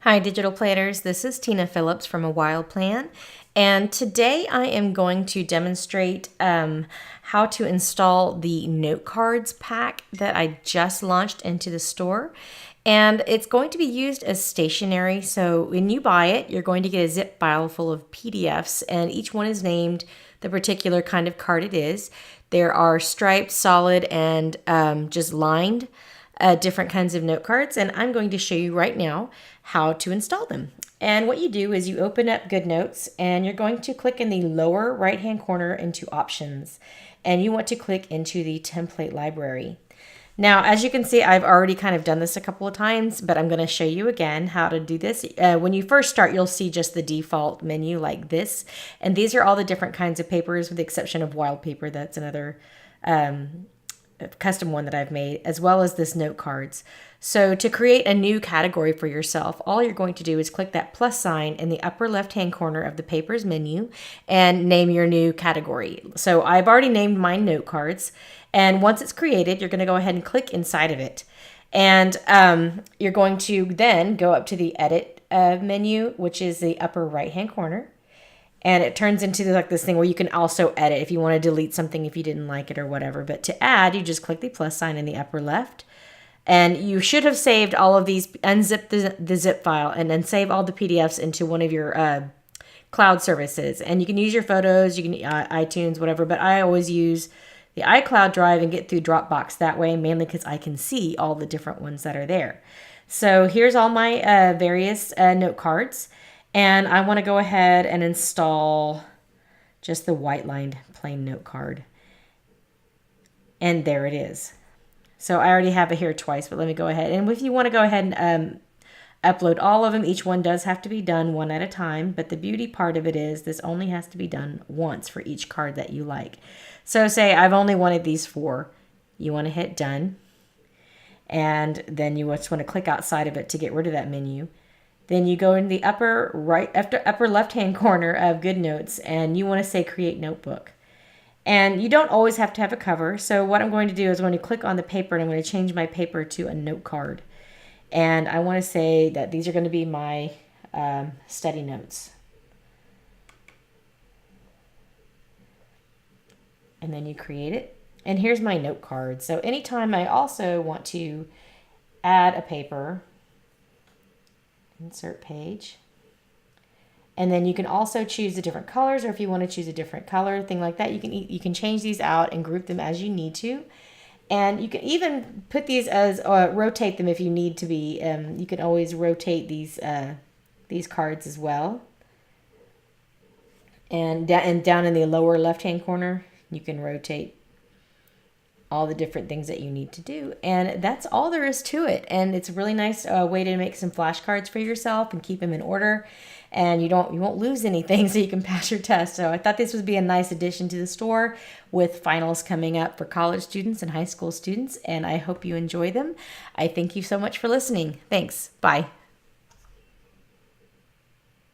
Hi, digital planners. This is Tina Phillips from A Wild Plan, and today I am going to demonstrate how to install the Notecards pack that I just launched into the store. And it's going to be used as stationery. So when you buy it, you're going to get a zip file full of PDFs, and each one is named the particular kind of card it is. There are striped, solid, and just lined different kinds of note cards, and I'm going to show you right now how to install them. And what you do is you open up GoodNotes, and you're going to click in the lower right hand corner into options, and you want to click into the template library. Now, as you can see, I've already kind of done this a couple of times, but I'm going to show you again how to do this. When you first start, you'll see just the default menu like this, and these are all the different kinds of papers with the exception of wild paper. That's another custom one that I've made, as well as this note cards. So to create a new category for yourself, all you're going to do is click that plus sign in the upper left hand corner of the papers menu and name your new category. So I've already named mine note cards, and once it's created, you're going to go ahead and click inside of it, and you're going to then go up to the edit menu, which is the upper right hand corner. And it turns into like this thing where you can also edit if you want to delete something if you didn't like it or whatever. But to add, you just click the plus sign in the upper left. And you should have saved all of these, unzip the zip file, and then save all the PDFs into one of your cloud services. And you can use your photos, you can iTunes, whatever. But I always use the iCloud drive and get through Dropbox that way, mainly because I can see all the different ones that are there. So here's all my various note cards. And I want to go ahead and install just the white lined plain note card. And there it is. So I already have it here twice, but let me go ahead. And if you want to go ahead and upload all of them, each one does have to be done one at a time. But the beauty part of it is this only has to be done once for each card that you like. So say I've only wanted these 4. You want to hit done. And then you just want to click outside of it to get rid of that menu. Then you go in the upper left-hand corner of GoodNotes, and you want to say Create Notebook. And you don't always have to have a cover. So what I'm going to do is I'm going to click on the paper, and I'm going to change my paper to a note card. And I want to say that these are going to be my study notes. And then you create it. And here's my note card. So anytime I also want to add a paper, insert page, and then you can also choose the different colors, or if you want to choose a different color, thing like that, you can change these out and group them as you need to. And you can even put these as rotate them if you need to be. You can always rotate these cards as well. And down in the lower left hand corner, you can rotate all the different things that you need to do. And that's all there is to it. And it's a really nice way to make some flashcards for yourself and keep them in order. And you won't lose anything, so you can pass your test. So I thought this would be a nice addition to the store with finals coming up for college students and high school students. And I hope you enjoy them. I thank you so much for listening. Thanks. Bye.